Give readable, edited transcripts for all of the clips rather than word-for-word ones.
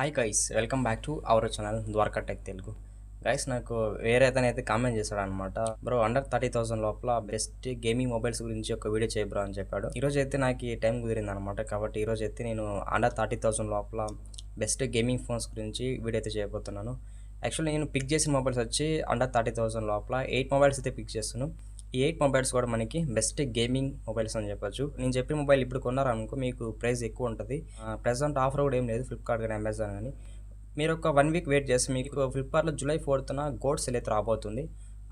Hi guys, welcome back to our channel Dwarka tech Telugu. Guys, నాకు వేరే అతనైతే కామెంట్ చేశాడు అనమాట. బ్రో, అండర్ 30,000 లోపల బెస్ట్ గేమింగ్ మొబైల్స్ గురించి ఒక వీడియో చేయ బ్రో అని చెప్పాడు. ఈరోజు అయితే నాకు ఈ టైం కుదిరింది అనమాట. కాబట్టి ఈరోజు అయితే నేను అండర్ 30,000 లోపల బెస్ట్ గేమింగ్ ఫోన్స్ గురించి వీడియో అయితే చేయబోతున్నాను. యాక్చువల్లీ నేను పిక్ చేసిన మొబైల్స్ వచ్చి అండర్ 30,000 లోపల 8 మొబైల్స్ అయితే పిక్ చేస్తాను. ఈ 8 మొబైల్స్ కూడా మనకి బెస్ట్ గేమింగ్ మొబైల్స్ అని చెప్పొచ్చు. నేను చెప్పిన మొబైల్ ఇప్పుడు కొన్నారనుకో మీకు ప్రైస్ ఎక్కువ ఉంటుంది. ప్రెజెంట్ ఆఫర్ కూడా ఏం లేదు ఫ్లిప్కార్ట్ కానీ అమెజాన్ కానీ. మీరు ఒక 1 వీక్ వెయిట్ చేస్తే మీకు ఫ్లిప్కార్ట్లో జూలై 4th గోల్డ్ సేల్ అయితే రాబోతుంది.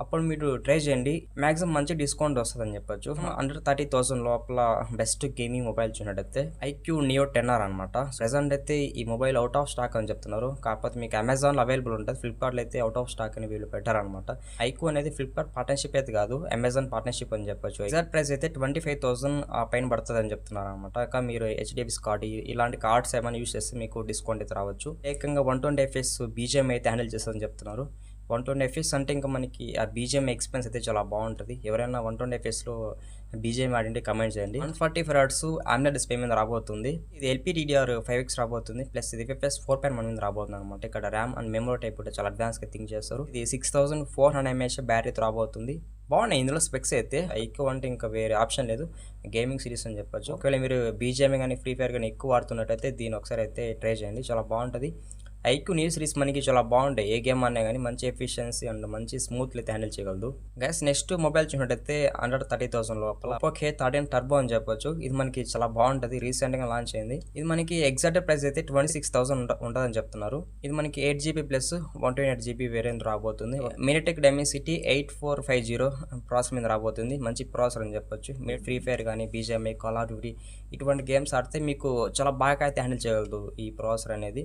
అప్పుడు మీరు ట్రై చేయండి, మ్యాక్సిమం మంచి డిస్కౌంట్ వస్తుందని చెప్పొచ్చు. అండర్ 30,000 లోపల బెస్ట్ గేమింగ్ మొబైల్ చూసినట్టయితే ఐక్యూ నియో 10R అనమాట. ప్రెజెంట్ అయితే ఈ మొబైల్ అవుట్ ఆఫ్ స్టాక్ అని చెప్తున్నారు. కాకపోతే మీకు అమెజాన్లో అవైలబుల్ ఉంటుంది, ఫ్లిప్కార్ట్లో అయితే అవుట్ ఆఫ్ స్టాక్ అని వీళ్ళు పెట్టారనమాట. ఐక్యూ అనేది ఫ్లిప్కార్ట్ పార్ట్నర్షిప్ అయితే కాదు, అమెజాన్ పార్ట్నర్షిప్ అని చెప్పొచ్చు. ఎగ్జాక్ట్ ప్రైస్ అయితే 25,000 పైన పడుతుంది అని చెప్తున్నారు అనమాట. ఇంకా మీరు హెచ్డిఎఫ్సి కార్డ్ ఇలాంటి కార్డ్స్ ఏమైనా యూస్ చేస్తే మీకు డిస్కౌంట్ అయితే రావచ్చు. ఏకంగా 120 FPS బీజిఎం అయితే హ్యాండిల్ చేస్తుందని చెప్తున్నారు. 120 FPS అంటే ఇంకా మనకి ఆ బీజిఎం ఎక్స్పెన్స్ అయితే చాలా బాగుంటుంది. ఎవరైనా 120 FPSలో బీజిఎం ఆడింటే కమెంట్ చేయండి. 144 Hz AMOLED డిస్ప్లే మీద రాబోతుంది. ఇది LPDDR5X రాబోతుంది. ప్లస్ ఇది IPS 4.1 మీద రాబోతుంది అనమాట. ఇక్కడ ర్యామ్ అండ్ మెమరీ టైప్ కూడా చాలా అడ్వాన్స్గా థింక్ చేస్తారు. ఇది 6400 mAh బ్యాటరీతో రాబోతుంది. బాగున్నాయి ఇందులో స్పెక్స్ అయితే. ఐక్యూ అంటే ఇంకా వేరే ఆప్షన్ లేదు, గేమింగ్ సిరీస్ అని చెప్పొచ్చు. ఒకవేళ మీరు బీజిఎం కానీ ఫ్రీ ఫైర్ కానీ ఎక్కువ వాడుతున్నట్టయితే దీని ఒకసారి అయితే ట్రై చేయండి, చాలా బాగుంటుంది. ఐక్యూ న్యూ సిరీస్ మనకి చాలా బాగుంటాయి. ఏ గేమ్ అన్నా కానీ మంచి ఎఫిషియన్సీ అండ్ మంచి స్మూత్లీ అయితే హ్యాండిల్ చేయగలదు. గైస్, నెక్స్ట్ మొబైల్ చూసినట్టయితే అండర్ 30,000 లోపల ఒప్పో K13 టర్బో అని చెప్పొచ్చు. ఇది మనకి చాలా బాగుంటుంది, రీసెంట్గా లాంచ్ అయింది. ఇది మనకి ఎగ్జాక్ట్ ప్రైస్ అయితే 26,000 ఉంటుందని చెప్తున్నారు. ఇది మనకి 8GB ప్లస్ 128GB వేరియంట్ రాబోతుంది. మీడియాటెక్ డైమెన్సిటీ 8450 ప్రాసెసర్ మీద రాబోతుంది. మంచి ప్రాసెసర్ అని చెప్పొచ్చు. మీరు ఫ్రీ ఫైర్ కానీ బీజిఎంఐ కాల్ ఆఫ్ డ్యూటీ ఇటువంటి గేమ్స్ ఆడితే మీకు చాలా బాగా అయితే హ్యాండిల్ చేయగలదు ఈ ప్రాసెసర్ అనేది.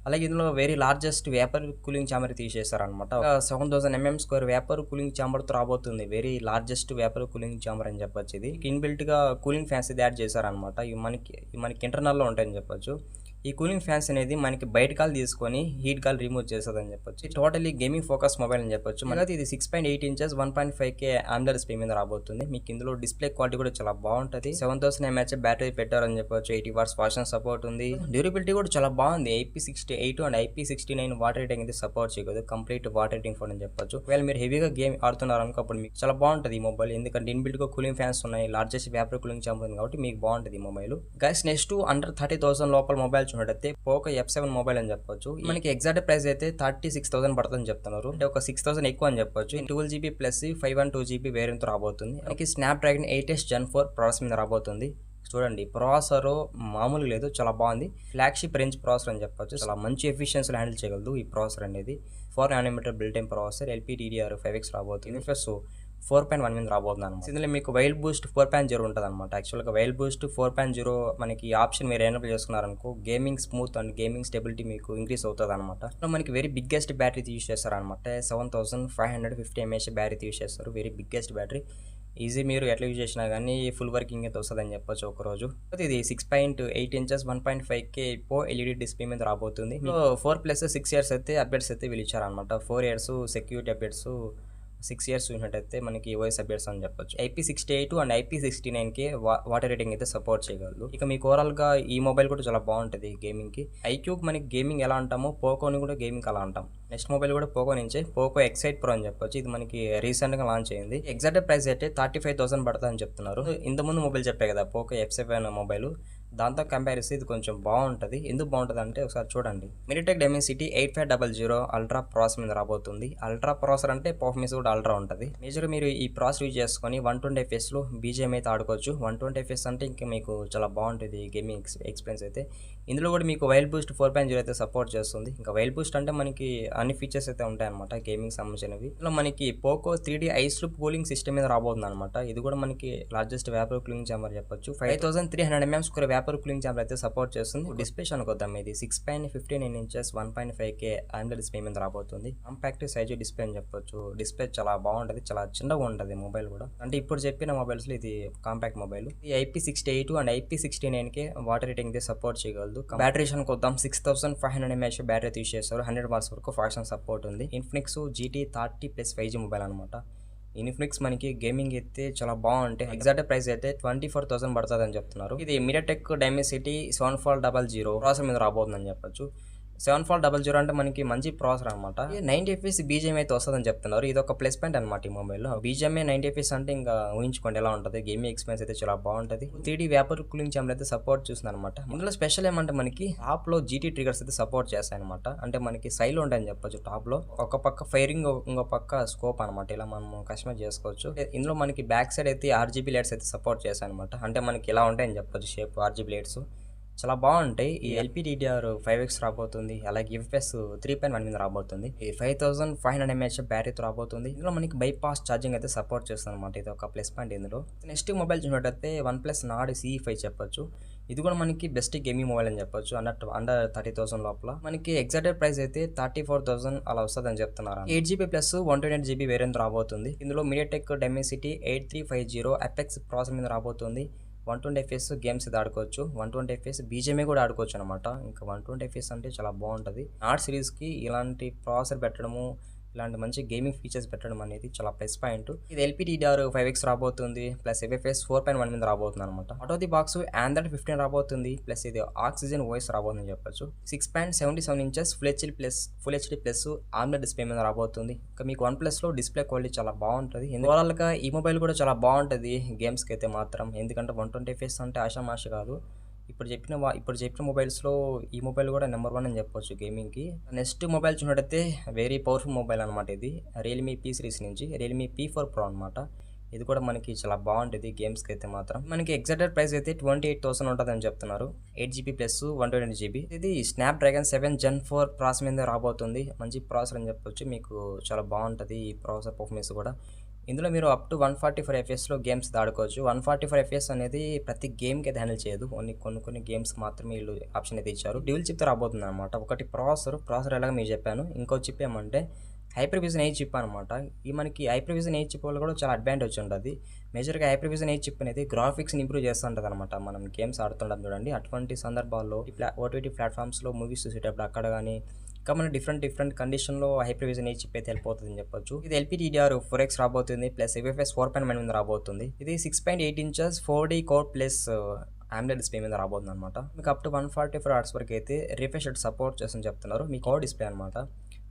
అలాగే ఇందులో very largest vapour cooling chamber తీసేశారనమాట. 7000 mm² వేపర్ కూలింగ్ ఛాంబర్తో రాబోతుంది. Very largest vapour cooling chamber అని చెప్పొచ్చు. ఇది ఇన్బిల్ట్ గా కూలింగ్ ఫ్యాన్స్ ఇది యాడ్ చేశారనమాట. ఇవి మనకి ఇంటర్నల్లో ఉంటాయని చెప్పొచ్చు. ఈ కూలింగ్ ఫ్యాన్స్ అనేది మనకి బయట గాలి తీసుకొని హీట్ గాలి రిమూవ్ చేస్తుందని చెప్పొచ్చు. టోటలీ గేమింగ్ ఫోకస్ మొబైల్ అని చెప్పొచ్చు. మనకి ఇది 6.8 inches 1.5K AMOLED డిస్ప్లే మీద రాబోతుంది. మీకు ఇందులో డిస్ప్లే క్వాలిటీ కూడా చాలా బాగుంటుంది. 7000 mAh బ్యాటరీ పెట్టారని చెప్పొచ్చు. 80 watts ఫాస్ట్ ఛార్జింగ్ సపోర్ట్ ఉంది. డ్యూరబిలిటీ కూడా చాలా బాగుంది. IP68 and IP69 water rating అయితే సపోర్ట్ చేయగలదు. కంప్లీట్ వాటర్ రేటింగ్ ఫోన్ అని చెప్పొచ్చు. ఒకవేళ మీరు హెవీగా గేమ్ ఆడుతున్నారు అనుకో అప్పుడు మీకు చాలా బాగుంటుంది ఈ మొబైల్. ఎందుకంటే ఇన్బిల్ట్ గా కూలింగ్ ఫ్యాన్స్ ఉన్నాయి, లార్జెస్ట్ వేపర్ కూలింగ్ ఛాంబర్ ఉంది కాబట్టి మీకు బాగుంటుంది ఈ మొబైల్. గైస్, నెక్స్ట్ అండర్ 30,000 లోపల మొబైల్ చూడైతే పోకో F7 మొబైల్ అని చెప్పొచ్చు. మనకి ఎగ్జాక్ట్ ప్రైస్ అయితే 36,000 పడుతుందని చెప్తున్నారు. అంటే ఒక 6,000 ఎక్కువ అని చెప్పొచ్చు. 12GB ప్లస్ 512GB వేరియంట్ రాబోతుంది. మనకి స్నాప్డ్రాగన్ 8S Gen 4 ప్రాసెసర్ మీద రాబోతుంది. చూడండి, ప్రాసెసర్ మామూలుగా లేదు, చాలా బాగుంది. ఫ్లాగ్షిప్ రేంజ్ ప్రాసెసర్ అని చెప్పొచ్చు. చాలా మంచి ఎఫిషియన్సీలో హ్యాండిల్ చేయగలదు ఈ ప్రాసెసర్ అనేది. 4nm built in processor, LPDDR5X రాబోతుంది. ప్లస్ 4.1 మీద రాబోతుంది అనమాట. ఇందులో మీకు వైల్డ్ బూస్ట్ 4.0 ఉంటుంది అనమాట. యాక్చువల్గా వైల్డ్ బూస్ట్ 4.0 మనకి ఆప్షన్ మీరు ఎనేబుల్ చేసుకున్నారనుకో gaming smooth and gaming stability మీకు ఇంక్రీస్ అవుతుంది అనమాట. మనకి వెరీ బిగ్గెస్ట్ బ్యాటరీ యూస్ చేస్తారనమాట. 7550 mAh బ్యాటరీ యూస్ చేస్తారు. Very biggest battery. ఈజీ మీరు ఎట్లా యూజ్ చేసినా కానీ ఫుల్ వర్కింగ్ అయితే వస్తుందని చెప్పొచ్చు ఒకరోజు. ఇది 6.8 inches 1.5K LED డిస్ప్లే మీద రాబోతుంది. 4+6 years అయితే అప్డేట్స్ అయితే వీళ్ళు ఇచ్చారనమాట. 4 years సెక్యూరిటీ అప్డేట్స్, 6 years చూసినట్టయితే మనకి ఓఎస్ అప్డేట్స్ అని చెప్పొచ్చు. IP68 and IP69K water rating అయితే సపోర్ట్ చేయగలదు. ఇక మీకు ఓవరాల్గా ఈ మొబైల్ కూడా చాలా బాగుంటుంది గేమింగ్కి. ఐక్యూకి మనకి గేమింగ్ ఎలా అంటామో పోకోని కూడా గేమింగ్ అలా అంటాం. నెక్స్ట్ మొబైల్ కూడా పోకో నుంచే పోకో X8 Pro అని చెప్పొచ్చు. ఇది మనకి రీసెంట్గా లాంచ్ అయింది. ఎగ్జాక్ట్ ప్రైస్ అయితే 35,000 పడుతుందని చెప్తున్నారు. ఇంతకుముందు మొబైల్ చెప్పే కదా పోకో F7 మొబైల్, దాంతో కంపారిజన్ ఇది కొంచెం బాగుంటుంది. ఎందుకు బాగుంటుంది అంటే ఒకసారి చూడండి. మీడియాటెక్ డైమెన్సిటీ 8500 అల్ట్రా ప్రాసెసర్ మీద రాబోతుంది. అల్ట్రా ప్రాసెసర్ అంటే పర్ఫార్మెన్స్ కూడా అల్ట్రా ఉంటుంది. మేజర్ మీరు ఈ ప్రాసెసర్ యూజ్ చేసుకొని 120 FPSలో బీజిఎం అయితే ఆడుకోవచ్చు. 120 FPS అంటే ఇంకా మీకు చాలా బాగుంటుంది గేమింగ్ ఎక్స్పీరియన్స్ అయితే. ఇందులో కూడా మీకు వైల్డ్ బూస్ట్ 4.0 అయితే సపోర్ట్ చేస్తుంది. ఇంకా వైల్డ్ బూస్ట్ అంటే మనకి అన్ని ఫీచర్స్ అయితే ఉంటాయన్నమాట గేమింగ్ సంబంధించినవి. ఇందులో మనకి పోకో 3D ఐస్లూప్ కూలింగ్ సిస్టమ్ మీద రాబోతుంది అనమాట. ఇది కూడా మనకి లార్జెస్ట్ వేపర్ కూలింగ్ ఛాంబర్ చెప్పొచ్చు. 5300 mm² వేపర్ కూలింగ్ ఛాంబర్ అయితే సపోర్ట్ చేస్తుంది. డిస్ప్లే అనుకోద్దాం, ఇది 6.15 inches 1.5K AMOLED డిస్ప్లే మీద రాబోతుంది. కాంపాక్ట్ సైజ్ డిస్ప్లే అని చెప్పొచ్చు. డిస్ప్లే చాలా బాగుంటుంది, చాలా చిన్నగా ఉంటుంది మొబైల్ కూడా. అంటే ఇప్పుడు చెప్పిన మొబైల్స్ లో ఇది కాంపాక్ట్ మొబైల్. ఈ IP68 and IP69K water rating అయితే సపోర్ట్ చేయగలదు. బ్యాటరీ అనుకోద్దాం, 6500 mAh బ్యాటరీ యూస్ చేస్తారు. 100 watts వరకు ఫాస్ట్ ఛార్జింగ్ సపోర్ట్ ఉంది. Infinix GT30 plus 5G mobile అనమాట. ఇన్ఫినిక్స్ మనకి గేమింగ్ అయితే చాలా బాగుంటాయి. ఎగ్జాక్ట్ ప్రైస్ అయితే 24,000 పడుతుంది అని చెప్తున్నారు. ఇది మీడియాటెక్ డైమెన్సిటీ 7400 ప్రాసెసర్ మీద రాబోతుందని చెప్పొచ్చు. 7400 అంటే మనకి మంచి ప్రాసెసర్ అనమాట. 90 ఎఫ్పిఎస్ బీజిఎం అయితే వస్తదని చెప్తున్నారు. ఇదొక ప్లస్ పాయింట్ అనమాట ఈ మొబైల్‌లో. బీజిఎంఏ 90 ఎఫ్పిఎస్ అంటే ఇంకా ఊహించుకోండి ఎలా ఉంటది. గేమింగ్ ఎక్స్‌పీరియన్స్ అయితే చాలా బావుంటది. 3D వేపర్ కూలింగ్ ఛాంబర్ అయితే సపోర్ట్ చేస్తుందనమాట. ఇందులో స్పెషల్ ఏమంటే మనకి టాప్‌లో జీటీ ట్రిగ్గర్స్ అయితే సపోర్ట్ చేస్తాయన్నమాట. అంటే మనకి సైడ్‌లో ఉంటాయని చెప్పొచ్చు టాప్‌లో. ఒక పక్క ఫైరింగ్ ఇంకో పక్క స్కోప్ అనమాట. ఇలా మనం కస్టమైజ్ చేసుకోవచ్చు. ఇందులో మనకి బ్యాక్ సైడ్ అయితే ఆర్‌జీబీ లైట్స్ అయితే సపోర్ట్ చేస్తాయన్నమాట. అంటే మనకి ఇలా ఉంటాయని చెప్పొచ్చు షేప్ ఆర్‌జీబీ లైట్స్. చాలా బాగుంటాయి. ఈ ఎల్‌పీడీడీఆర్ 5X రాబోతుంది. అలాగే యూఎఫ్ఎస్ 3.1 మీద రాబోతుంది. ఈ 5500 mAh బ్యాటరీతో రాబోతుంది. ఇందులో మనకి బైపాస్ ఛార్జింగ్ అయితే సపోర్ట్ చేస్తుందన్నమాట. ఇది ఒక ప్లస్ పాయింట్ ఇందులో. నెక్స్ట్ మొబైల్ చూసినట్టయితే OnePlus Nord CE5 చెప్పొచ్చు. ఇది కూడా మనకి బెస్ట్ గేమింగ్ మొబైల్ అని చెప్పొచ్చు. అండర్ 30,000 లోపల మనకి ఎగ్జాక్ట్ ప్రైస్ అయితే 34,000 అలా వస్తుందని చెప్తున్నారు. 8GB ప్లస్ 128GB వేరియంట్ రాబోతుంది. ఇందులో MediaTek Dimensity 8350 అపెక్స్ ప్రాసెసర్ మీద రాబోతుంది. 120 FPS గేమ్స్ ఇది ఆడుకోవచ్చు. 120 FPS బీజిఎంఏ కూడా ఆడుకోవచ్చు అనమాట. ఇంకా 120 FPS అంటే చాలా బాగుంటుంది. నార్డ్ సిరీస్కి ఇలాంటి ప్రాసెసర్ పెట్టడము, ఇలాంటి మంచి గేమింగ్ ఫీచర్స్ పెట్టడం అనేది చాలా ప్లస్ పాయింట్. ఇది ఎల్‌పీడీడీఆర్ 5X రాబోతుంది. ప్లస్ UFS 4.1 మీద రాబోతుంది అనమాట. Out of the box Android 15 రాబోతుంది. ప్లస్ ఇది ఆక్సిజన్ వాయిస్ రాబోతుందని చెప్పొచ్చు. 6.77 inches full HD plus omelette display మీద రాబోతుంది. ఇంకా మీకు OnePlus లో డిస్ప్లే క్వాలిటీ చాలా బాగుంటుంది. ఓవరాల్గా ఈ మొబైల్ కూడా చాలా బాగుంటుంది గేమ్స్కి అయితే మాత్రం. ఎందుకంటే 120 FPS అంటే ఆషామాషి కాదు. ఇప్పుడు చెప్పిన మొబైల్స్‌లో ఈ మొబైల్ కూడా నెంబర్ 1 అని చెప్పొచ్చు గేమింగ్‌కి. నెక్స్ట్ మొబైల్ చూసినట్టయితే వెరీ పవర్ఫుల్ మొబైల్ అనమాట ఇది. రియల్‌మీ P సిరీస్ నుంచి రియల్‌మీ P4 Pro అనమాట. ఇది కూడా మనకి చాలా బాగుంటుంది గేమ్స్కి అయితే మాత్రం. మనకి ఎగ్జాక్ట్ ప్రైస్ అయితే 28,000 ఉంటుందని చెప్తున్నారు. 8GB plus 128GB. ఇది స్నాప్‌డ్రాగన్ 7 Gen 4 ప్రాసెసర్ మీద రాబోతుంది. మంచి ప్రాసెసర్ అని చెప్పొచ్చు. మీకు చాలా బాగుంటుంది ఈ ప్రాసెసర్ పర్ఫార్మెన్స్ కూడా. ఇందులో మీరు అప్ టు 144 FPSలో గేమ్స్ ఆడుకోవచ్చు. 144 FPS అనేది ప్రతి గేమ్కి అయితే హ్యాండిల్ చేయదు. కొన్ని గేమ్స్ మాత్రమే వీళ్ళు ఆప్షన్ అయితే ఇచ్చారు. డ్యూల్ చిప్తో రాబోతుంది అనమాట. ఒకటి ప్రాసెసర్ ఎలాగ మీకు చెప్పాను. ఇంకో చిప్ ఏమంటే హైపర్విజన్ 8 చిప్ అనమాట. ఈ మనకి హైపర్విజన్ 8 చిప్ వల్ల కూడా చాలా అడ్వాంటేజ్ ఉంటుంది. మేజర్గా హైపర్విజన్ 8 చిప్ అనేది గ్రాఫిక్స్ని ఇంప్రూవ్ చేస్తూ ఉంటుంది అనమాట. మనం గేమ్స్ ఆడుతుంటాం చూడండి. అటువంటి సందర్భాల్లో ఓటీటీ ప్లాట్ఫామ్స్లో మూవీస్ చూసేటప్పుడు అక్కడ కానీ ఇంకా మన డిఫరెంట్ కండిషన్లో హైపర్విజన్ 8 చిప్ అయితే వెళ్ళిపోతుందని చెప్పొచ్చు. ఇది ఎల్‌పీడీడీఆర్ 4X రాబోతుంది. ప్లస్ UFS 4.1 మీద రాబోతుంది. ఇది 6.8 inches 4D code plus AMOLED display మీద రాబోతుంది అనమాట. మీకు అప్ టు 144 Hz వరకు అయితే రిఫ్రెష్ రేట్ సపోర్ట్ చేస్తుందని చెప్తున్నారు. మీ కర్వ్ డిస్ప్లే అనమాట.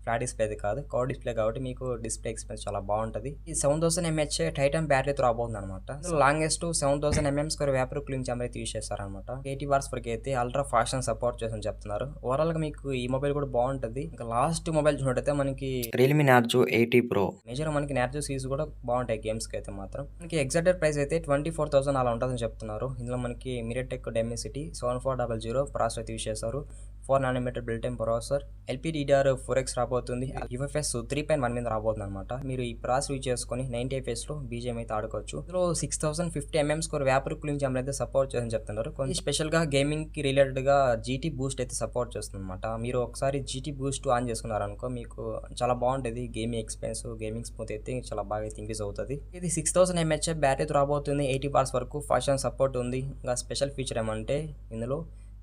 ఫ్లాట్ డిస్ప్లే అది కాదు, కర్వ్ డిస్ప్లే కాబట్టి మీకు డిస్ప్లే ఎక్స్పీరియన్స్ చాలా బాగుంటుంది. ఈ 7000 mAh టైటాన్ బ్యాటరీతో రాబోతుంది అనమాట. Longest 7000 mm² vapour cooling chamber అయితే యూస్ చేస్తారనమాట. 80 వాట్స్ వరకు అయితే అల్ట్రా ఫాస్ట్ అని సపోర్ట్ చేస్తుందని చెప్తున్నారు. ఓవరాల్ గా మీకు ఈ మొబైల్ కూడా బాగుంటుంది. ఇంకా లాస్ట్ మొబైల్ చూసినట్టయితే మనకి రియల్మీ నార్జో 80 Pro. మేజర్ మనకి నార్జో సిరీస్ కూడా బాగుంటాయి గేమ్స్ కి అయితే మాత్రం. మనకి ఎగ్జాక్ట్ ప్రైస్ అయితే 24,000 అలా ఉంటుందని చెప్తున్నారు. ఇందులో మనకి MediaTek Dimensity 7400 ప్రాసెసర్ అయితే యూస్ చేస్తారు. 4nm built in processor. LPDDR 4X రాబోతుంది. UFS 3.1 మీద రాబోతుంది అనమాట. మీరు ఈ ప్రాసెసర్ యూజ్ చేసుకొని 90 FPS లో బీజిఎం అయితే ఆడుకోవచ్చు. ఇందులో 6050 mm² వేపర్ కూలింగ్ ఛాంబర్ అయితే సపోర్ట్ చేస్తుందని చెప్తున్నారు. కొంచెం స్పెషల్ గా గేమింగ్ కి రిలేటెడ్ గా GT బూస్ట్ అయితే సపోర్ట్ చేస్తుంది అనమాట. మీరు ఒకసారి GT బూస్ట్ ఆన్ చేసుకున్నారనుకో మీకు చాలా బాగుంటుంది గేమింగ్ ఎక్స్పీరియన్స్. గేమింగ్ స్మూత్ అయితే చాలా బాగా అయితే ఇంక్రీజ్ అవుతుంది. ఇది 6000 mAh బ్యాటరీతో రాబోతుంది. 80 వాట్స్ వరకు ఫాస్ట్ ఛార్జింగ్ సపోర్ట్ ఉంది. ఇంకా స్పెషల్ ఫీచర్ ఏమంటే ఇందులో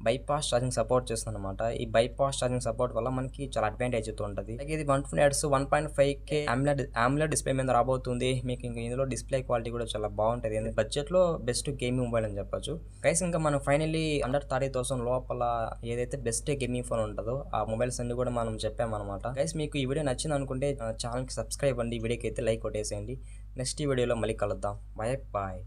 బైపాస్ ఛార్జింగ్ సపోర్ట్ చేస్తుంది అనమాట. ఈ బైపాస్ ఛార్జింగ్ సపోర్ట్ వల్ల మనకి చాలా అడ్వాంటేజ్ అయితే ఉంటుంది. అలాగే ఇది 120 Hz 1.5K AMOLED డిస్ప్లే మీద రాబోతుంది. మీకు ఇంకా ఇందులో డిస్ప్లే క్వాలిటీ కూడా చాలా బాగుంటుంది. బడ్జెట్ లో బెస్ట్ గేమింగ్ మొబైల్ అని చెప్పొచ్చు. గైస్ ఇంకా మనం ఫైనల్లీ అండర్ 30,000 లోపల ఏదైతే బెస్ట్ గేమింగ్ ఫోన్ ఉంటుందో ఆ మొబైల్స్ అన్ని కూడా మనం చెప్పామన్నమాట. గైస్ మీకు ఈ వీడియో నచ్చింది అనుకుంటే ఛానల్కి సబ్స్క్రైబ్ అండి. ఈ వీడియోకి అయితే లైక్ కొట్టేసేయండి. నెక్స్ట్ వీడియోలో మళ్ళీ కలుద్దాం. బాయ్.